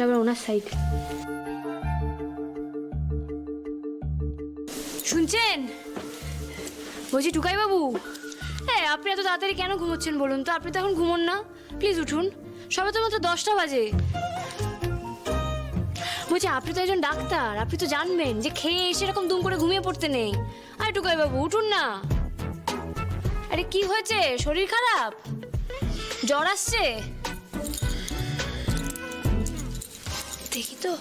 এটা আবার ওনার সাইড। শুনছেন? বলছি টুকাই বাবু, হ্যাঁ আপনি এত তাড়াতাড়ি কেন ঘুমোচ্ছেন বলুন তো? আপনি তো এখন ঘুমোন না, প্লিজ উঠুন। সবে তো মাত্র 10টা বাজে। বলছি আপনি তো একজন ডাক্তার, আপনি তো জানবেন যে খেয়ে এসে এরকম দুম করে ঘুমিয়ে পড়তে নেই। আরে টুকাই বাবু উঠুন না। আরে কি হয়েছে? শরীর খারাপ? জ্বর আসছে? দেখি তো।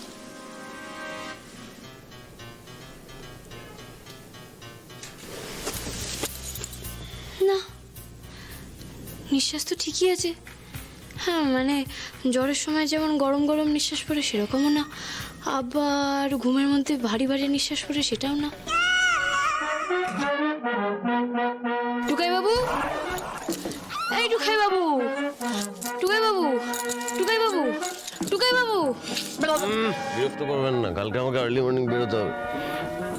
না, নিঃশ্বাস তো ঠিকই আছে। হ্যাঁ মানে জ্বরের সময় যেমন গরম গরম নিঃশ্বাস পড়ে সেরকমও না, আবার ঘুমের মধ্যে ভারী ভারী নিঃশ্বাস পড়ে সেটাও না। টুকাই বাবু, এই টুকাই বাবু, টুকাই বাবু, টুকাই বাবু, টুকাই বাবু। বিরক্ত করবেন না, কালকে আমাকে আর্লি মর্নিং বেরোতে হবে।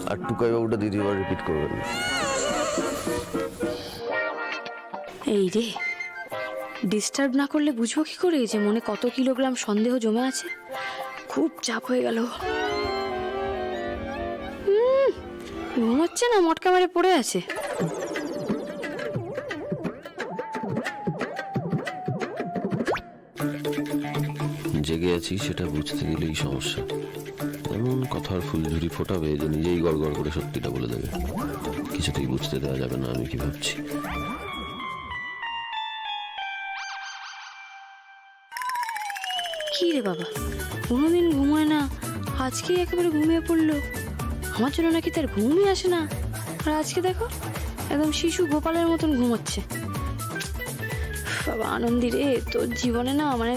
আর টুকাই বাবুটা দ্বিতীয়বার রিপিট করবেন না। এই রে, ডিস্টার্ব না করলে বুঝবো কি করে যে মনে কত কিলোগ্রাম সন্দেহ জমে আছে? খুব চাপ হয়ে গেল। ঘুমোচ্ছে না, মটকা মারে পড়ে আছে। জেগে আছি সেটা বুঝতে গেলেই সমস্যা। এমন কথার ফুলঝুরি ফোটাবে যে নিজেই গড়গড় করে সত্যিটা বলে দেবে। কিছুতেই বুঝতে দেওয়া যাবে না আমি কি ভাবছি। কি রে বাবা, কোনোদিন ঘুমোয় না, আজকে একেবারে ঘুমিয়ে পড়লো। আমার জন্য নাকি তার ঘুমই আসে না, আর আজকে দেখো একদম শিশু গোপালের মতন ঘুমোচ্ছে। বাবা আনন্দি রে, তোর জীবনে না মানে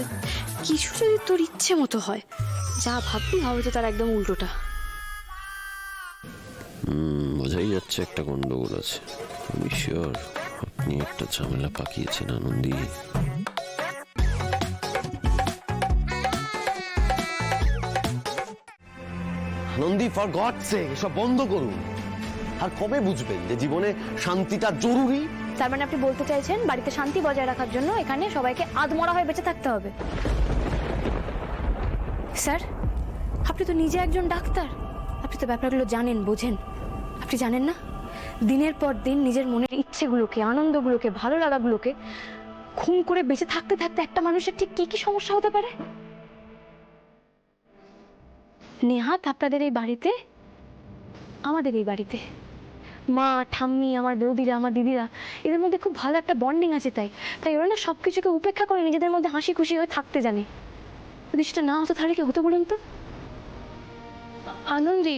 কিছু যদি তোর ইচ্ছে মতো হয়, যা ভাববি হবে তো তার একদম উল্টোটা। বোঝাই যাচ্ছে একটা গন্ডগোল আছে। আমি শিওর আপনি একটা ঝামেলা পাকিয়েছেন Anandi. Anandi, for God sake এসব বন্ধ করুন। আর কবে বুঝবেন যে জীবনে শান্তিটা জরুরি? তার মানে আপনি বলতে চাইছেন বাড়িতে শান্তি বজায় রাখার জন্য এখানে সবাইকে আধমরা হয়ে বেঁচে থাকতে হবে? স্যার, আপনি তো নিজে একজন ডাক্তার, আপনি তো ব্যাপারগুলো জানেন, বোঝেন। আপনি জানেন না দিনের পর দিন নিজের মনের ইচ্ছেগুলোকে, আনন্দগুলোকে, ভালো লাগাগুলোকে খুন করে বেঁচে থাকতে থাকতে একটা মানুষের ঠিক কি কি সমস্যা হতে পারে? নেহাত আপনাদের এই বাড়িতে, আমাদের এই বাড়িতে মা, ঠাম্মি, আমার বৌদিরা, আমার দিদিরা, এদের মধ্যে খুব ভালো একটা বন্ডিং আছে। তাই তাই ওরা না সবকিছুকে উপেক্ষা করে নিজেদের মধ্যে হাসি খুশি হয়ে থাকতে জানে। যদি সেটা না হতো তাহলে কি হতো বলুন তো? আনন্দি,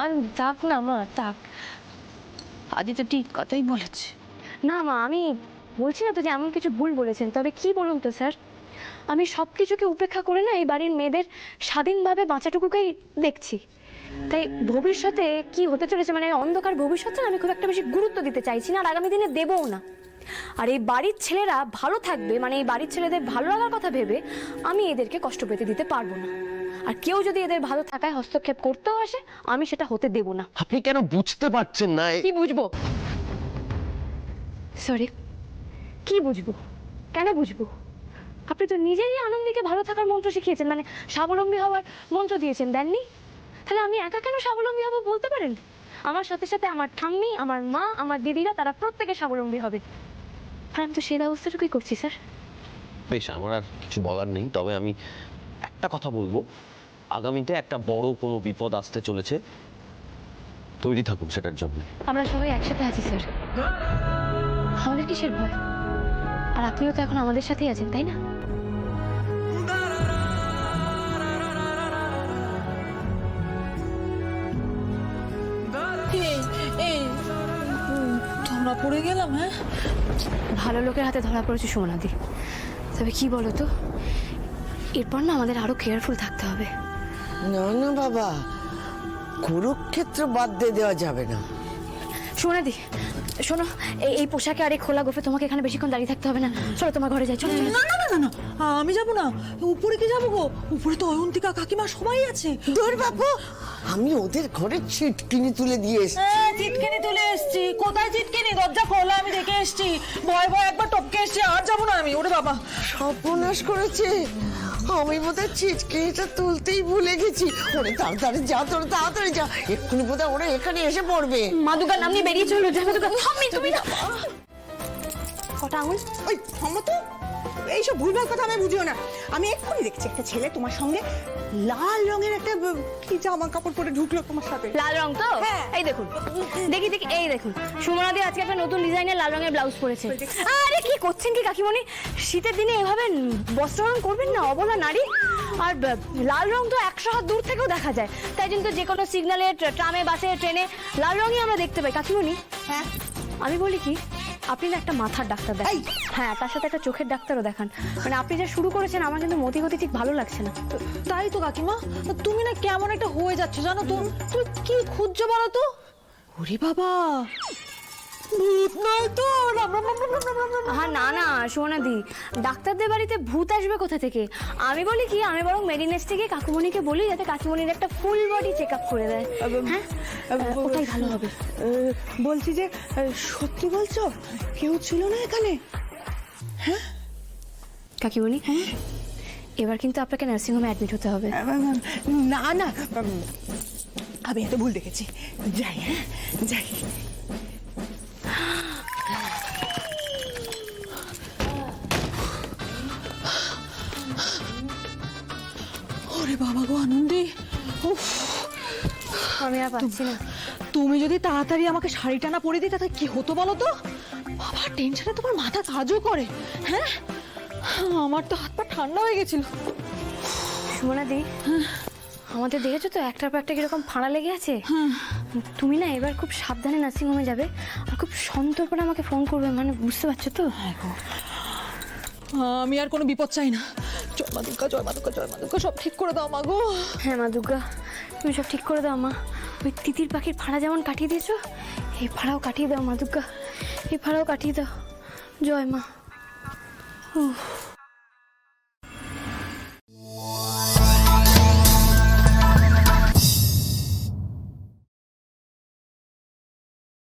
আর থাক না মা, থাক। আদি তো ঠিক কথাই বলেছে। না মা, আমি বলছি না তো যে এমন কিছু ভুল বলেছেন, তবে কি বলুন তো স্যার, আমি সব কিছুকে উপেক্ষা করে না এই বাড়ির মেয়েদের স্বাধীনভাবে বাঁচাটুকুকেই দেখছি। তাই ভবিষ্যতে কি হতে চলেছে মানে অন্ধকার ভবিষ্যতে আমি খুব একটা বেশি গুরুত্ব দিতে চাইছি না, আর আগামী দিনে দেবও না। আর এই বাড়ির ছেলেরা ভালো থাকবে মানে এই বাড়ির ছেলেদের ভালো লাগার কথা ভেবে আমি এদেরকে কষ্ট পেতে দিতে পারবো না। আর কেউ যদি এদের ভালো থাকায় হস্তক্ষেপ করতেও আসে আমি সেটা হতে দেব না। আপনি কেন বুঝতে পারছেন না? কি বুঝবো? সরি, কি বুঝবো? কেন বুঝবো? আপনি তো নিজেই আনন্দীকে ভালো থাকার মন্ত্র শিখিয়েছেন, মানে স্বাবলম্বী হওয়ার মন্ত্র দিয়েছেন, দেননি? তাহলে আমি একা কেন স্বাবলম্বী হবো বলতে পারেন? আমার সাথে সাথে আমার ঠাম্মি, আমার মা, আমার দিদিরা, তারা প্রত্যেকে স্বাবলম্বী হবে। আর আমি তো সেই ব্যবস্থাটুকুই করছি স্যার। বেশ, আমার আর কিছু বলার নেই, তবে আমি একটা কথা বলবো। আগামীতে একটা বড় কোনো বিপদ আসতে চলেছে, তৈরি থাকুন সেটার জন্য। আমরা সবাই একসাথে আছি স্যার, আমাদের কিসের ভয়? আর আপনিও তো এখন আমাদের সাথেই আছেন, তাই না? ধরা পড়ে গেলাম। হ্যাঁ, ভালো লোকের হাতে ধরা পড়েছে সোনাদি। তবে কি বলো তো, এরপর না আমাদের আরো কেয়ারফুল থাকতে হবে। না না বাবা, কুরুক্ষেত্র বাদ দিয়ে দেওয়া যাবে না। সোনাদি শোনো, এই পোশাকে আর এই খোলা গোফে তোমাকে এখানে বেশিক্ষণ দাঁড়িয়ে থাকতে হবে না। চলো তোমার ঘরে যাই। চলো চলো। না না না না না, আমি যাবো না। উপরে কি যাবো গো? উপরে তো অয়ন্তিকা কাকিমা সবাই আছে। দূর বাবু, আমি ওদের ঘরে ছিটকিনি তুলে দিয়ে এসেছি। হ্যাঁ, চিটকেনি তুলে এসছি। কোথায় চিটকেনি? দরজা খোলা, আমি দেখে এসছি। ভয় ভয় একবার টপকে এসছি। আর যাবো না আমি। ওরে বাবা, সর্বনাশ করেছে। আমি বোধহয় ছিচকিটা তুলতেই ভুলে গেছি। ওরে তাড়াতাড়ি যা, তোরা তাড়াতাড়ি যা, এক্ষুনি বোধহয় ওরা এখানে এসে পড়বে। মা দুর্গা নাম নিয়ে বেরিয়ে চললো। থামি তুমি না। কটা আঙুল? ওই থামো তো, এইসব ভুলভাল কথা আমি বুঝিও না। আমি এক্ষুনি দেখছি একটা ছেলে তোমার সঙ্গে লাল রঙের একটা কি জামা কাপড় পরে ঢুকলো তোমার সাথে। লাল রং তো? হ্যাঁ। এই দেখুন, দেখি দেখি, এই দেখুন সুমনাদি আজকে একটা নতুন ডিজাইনের লাল রঙের ব্লাউজ পরেছে। আরে কি করছেন কি কাকিমণি, শীতের দিনে এভাবে বস্ত্রহরণ করবেন না, অবলা নারী। আর লাল রং তো 100 হাত দূর থেকেও দেখা যায়, তাই জন্য তো যে কোনো সিগন্যালে, ট্রামে, বাসে, ট্রেনে লাল রঙই আমরা দেখতে পাই। কাকিমণি, হ্যাঁ আমি বলি কি, আপনি না একটা মাথার ডাক্তার দেখান। হ্যাঁ, তার সাথে একটা চোখের ডাক্তারও দেখান। মানে আপনি যা শুরু করেছেন আমার কিন্তু মতিগতি ঠিক ভালো লাগছে না। তাই তো কাকিমা, তুমি না কেমন একটা হয়ে যাচ্ছ জানো তো। তুমি কি খুঁজছো বলো তো? ওরে বাবা, ভূত নয় তো? হ্যাঁ না না সুমনাদি, ডাক্তারদের বাড়িতে ভূত আসবে কোথা থেকে? আমি বলি কি, আমি বরং মেডিনেস থেকে কাকুমণিকে বলি যাতে কাকুমণির একটা ফুল বডি চেক আপ করে দেয়। হ্যাঁ, ওটাই ভালো হবে। বলছি যে সত্যি বলছো, কেউ ছিল না এখানে? কাকিমণি, এবার কিন্তু আপনাকে নার্সিংহোমে অ্যাডমিট হতে হবে। না না, আমি এত ভুল দেখেছি। যাই, হ্যাঁ যাই। ওরে বাবা গো আনন্দী, উফ, আমি আর পাচ্ছি না। তুমি যদি তাড়াতাড়ি আমাকে শাড়িটা না পরে দিতে তাহলে কি হতো বলো তো? বাবা টেনশনে তোমার মাথা কাজও করে। হ্যাঁ, আমার তো হাত পা ঠান্ডা হয়ে গেছিল। সুমনাদি, আমাদের দেখেছো তো একটার পর একটা কিরকম ফাঁড়া লেগে আছে। তুমি না এবার খুব সাবধানে নার্সিংহোমে যাবে আর খুব সন্তর্পণে আমাকে ফোন করবে, মানে বুঝতে পারছো তো? আমি আর কোনো বিপদ চাই না। জয় মা দুর্গা, জয় মা দুর্গা, জয় মা দুর্গা, সব ঠিক করে দাও মা গো। হ্যাঁ মা দুর্গা, তুমি সব ঠিক করে দাও মা। ওই তিতির পাখির ফাঁড়া যেমন কাটিয়ে দিয়েছো, এই ফাঁড়াও কাটিয়ে দাও মা দুর্গা, এই ফাঁড়াও কাটিয়ে দাও। জয় মা। উফ।